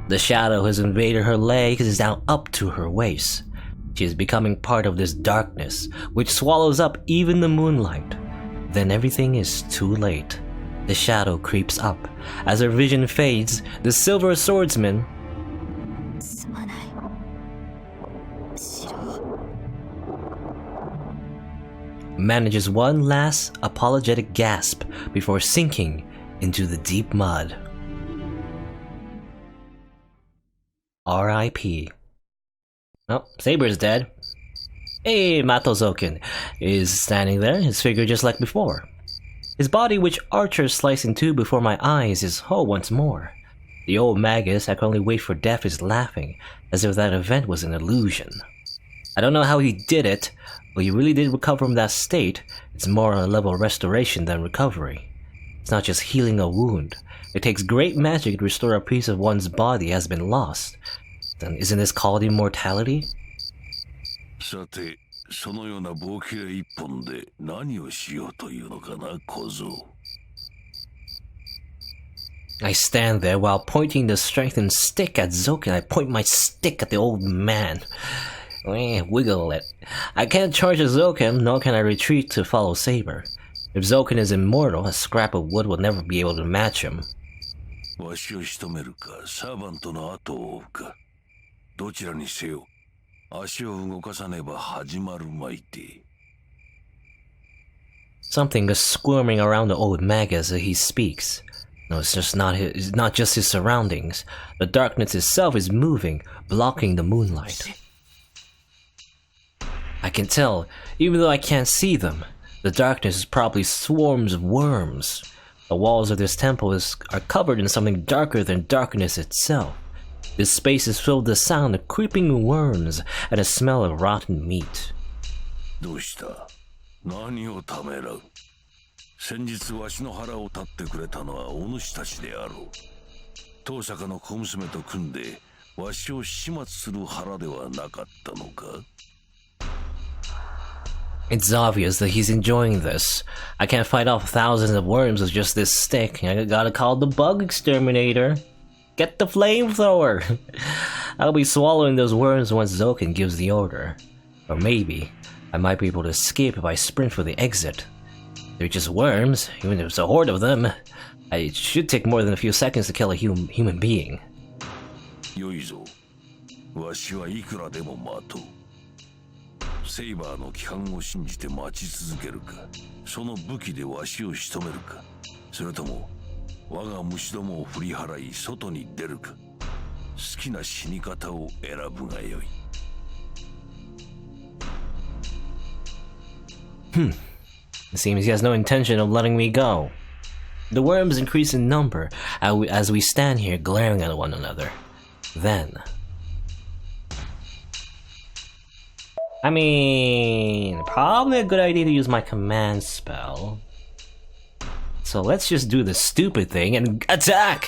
The shadow has invaded her legs and is now up to her waist. She is becoming part of this darkness, which swallows up even the moonlight. Then everything is too late. The shadow creeps up. As her vision fades, the silver swordsman manages one last apologetic gasp before sinking into the deep mud. R.I.P. Oh, Saber's dead. Hey, Mato Zoken is standing there, his figure just like before. His body, which archers slice in two before my eyes, is whole once more. The old magus I can only wait for death is laughing, as if that event was an illusion. I don't know how he did it, but he really did recover from that state. It's more on a level of restoration than recovery. It's not just healing a wound. It takes great magic to restore a piece of one's body that has been lost. Then isn't this called immortality? さて、そのような棒切れ一本で何をしようというのかな、小僧。I stand there while pointing the strengthened stick at Zoken. I point my stick at the old man. Wiggle it. I can't charge at Zoken, nor can I retreat to follow Saber. If Zoken is immortal, a scrap of wood will never be able to match him. わしを仕留めるか、サーバントの後を追うか。どちらにせよ、足を動かさねば始まるまいて。Something is squirming around the old magus as he speaks. No, it's not just his surroundings. The darkness itself is moving, blocking the moonlight. I can tell, even though I can't see them. The darkness is probably swarms of worms. The walls of this temple are covered in something darker than darkness itself. This space is filled with the sound of creeping worms and a smell of rotten meat. どうした？何をためらう？先日わしの腹を立ってくれたのはお主たちであろう。当坂の小娘と組んでわしを始末する腹ではなかったのか？ It's obvious that he's enjoying this. I can't fight off thousands of worms with just this stick. I gotta call the bug exterminator. Get the flamethrower! I'll be swallowing those worms once Zoken gives the order. Or maybe I might be able to escape if I sprint for the exit. They're just worms, even if it's a horde of them. It should take more than a few seconds to kill a human being. よいぞ。わしはいくらでも待とう。セイバーの帰還を信じて待ち続けるか、その武器でわしを仕留めるか、それとも我が虫どもを振り払い外に出るか、好きな死に方を選ぶがよい。It seems he has no intention of letting me go. The worms increase in number as we stand here glaring at one another. Then... I mean, probably a good idea to use my command spell. So let's just do the stupid thing and attack!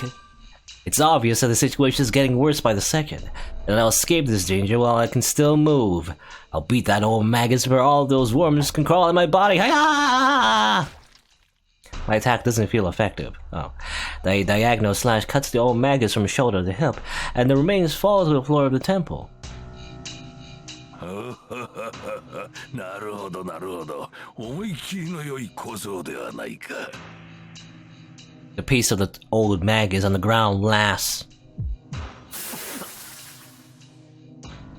It's obvious that the situation is getting worse by the second, and I'll escape this danger while I can still move. I'll beat that old maggot where all those worms can crawl in my body. My attack doesn't feel effective. Oh. The diagonal slash cuts the old maggot from shoulder to hip, and the remains fall to the floor of the temple. なるほどなるほど。思い切りの良い小僧ではないか。The piece of the old maggot on the ground laughs.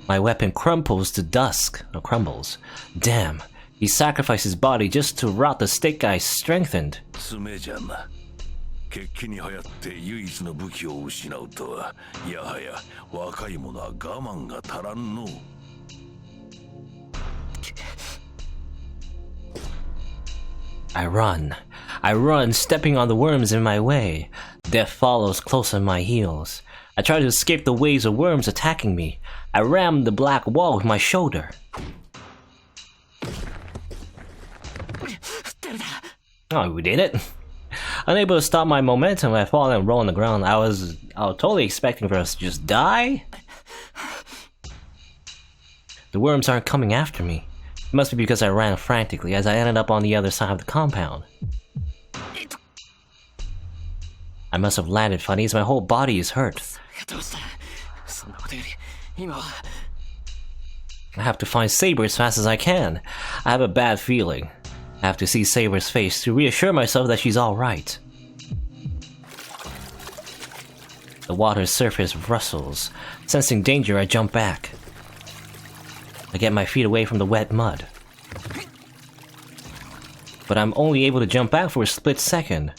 My weapon crumbles to dust, or crumbles. Damn, he sacrificed his body just to rot the stick I strengthened. 爪じゃな。決起に流行って唯一の武器を失うとは、やはや若い者は我慢が足らんの。I run. I run, stepping on the worms in my way. Death follows close on my heels. I try to escape the waves of worms attacking me. I ram the black wall with my shoulder. Oh, we did it. Unable to stop my momentum, I fall and roll on the ground. I was totally expecting for us to just die. The worms aren't coming after me. It must be because I ran frantically as I ended up on the other side of the compound. I must have landed funny as my whole body is hurt. I have to find Saber as fast as I can. I have a bad feeling. I have to see Saber's face to reassure myself that she's alright. The water's surface rustles. Sensing danger, I jump back. I get my feet away from the wet mud. But I'm only able to jump back for a split second.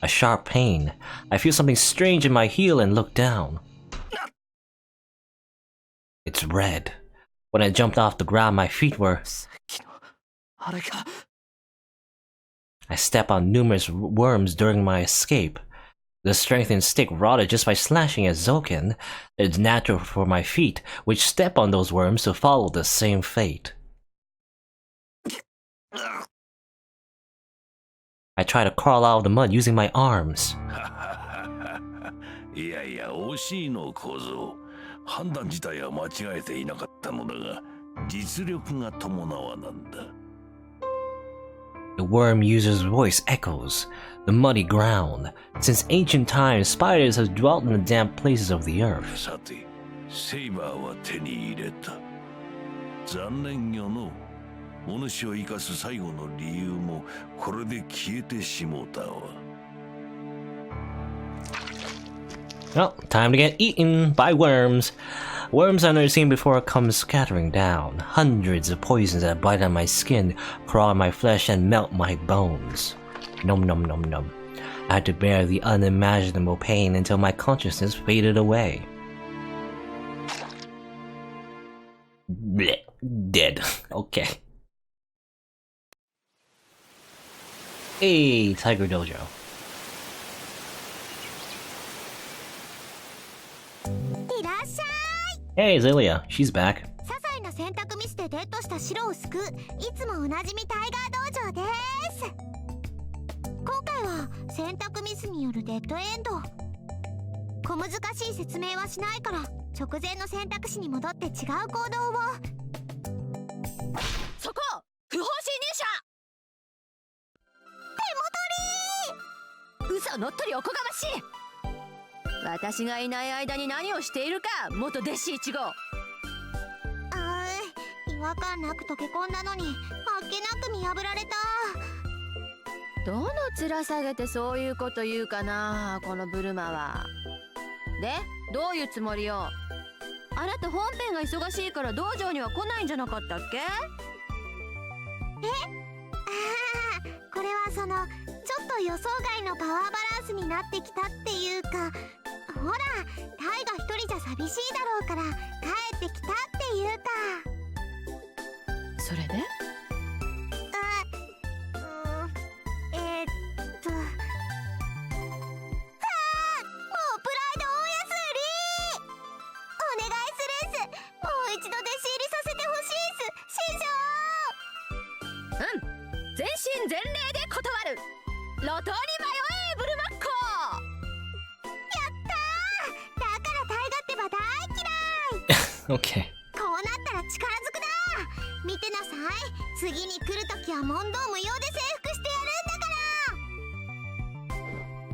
A sharp pain. I feel something strange in my heel and look down. It's red. When I jumped off the ground, my feet were... I step on numerous worms during my escape. The strengthened stick rotted just by slashing at Zoken. It's natural for my feet, which step on those worms, to follow the same fate. I try to crawl out of the mud using my arms. いやいや、惜しいの小僧。判断自体は間違えていなかったのだが、実力が伴わなんだ。The worm user's voice echoes the muddy ground. Since ancient times, spiders have dwelt in the damp places of the earth. さて、セイバーは手に入れた。残念よの。お主を生かす最後の理由もこれで消えてしもうたわ。Well, time to get eaten by worms. Worms I've never seen before come scattering down. Hundreds of poisons that bite on my skin, crawl on my flesh, and melt my bones. Nom nom nom nom. I had to bear the unimaginable pain until my consciousness faded away. Blech. Dead. Okay. Hey, Tiger Dojo. いらっしゃ Hey, Zilia. She's back. い。些細な選択ミスでデッドした白を救う、いつもおなじみタイガー道場です。今回は選択ミスによるデッドエンド。小難しい説明はしないから、直前の選択肢に戻って違う行動を。そこ、不法侵入者。嘘のっとりおこがましい。私がいない間に何をしているか、元弟子1号。違和感なく溶け込んだのに、あっけなく見破られた。どの面下げてそういうこと言うかな、このブルマは。で、どういうつもりよ。あなた本編が忙しいから道場には来ないんじゃなかったっけ？これはそのちょっと予想外のパワーバランスになってきたっていうか、ほらタイが一人じゃ寂しいだろうから帰ってきたっていうか。それで？もうプライド大安売り。お願いするっす。もう一度弟子入りさせてほしいっす、師匠。全身全霊で断る。路頭に迷えブルマッコ。やったー。だからタイガってば大嫌い。Okay. こうなったら力ずくだ。見てなさい。次に来るときは問答無用で征服してやるんだか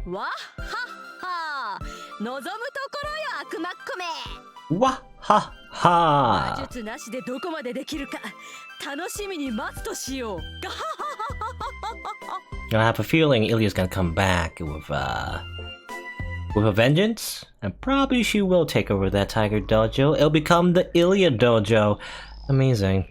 ら。わっはっは。望むところよ悪魔っ子め。 Wah ha 魔 ha. 術なしでどこまでできるか楽しみに待つとしよう。ガハハハハハ。 I have a feeling Ilya's gonna come back with a vengeance, and probably she will take over that Tiger Dojo. It'll become the Ilya Dojo. Amazing.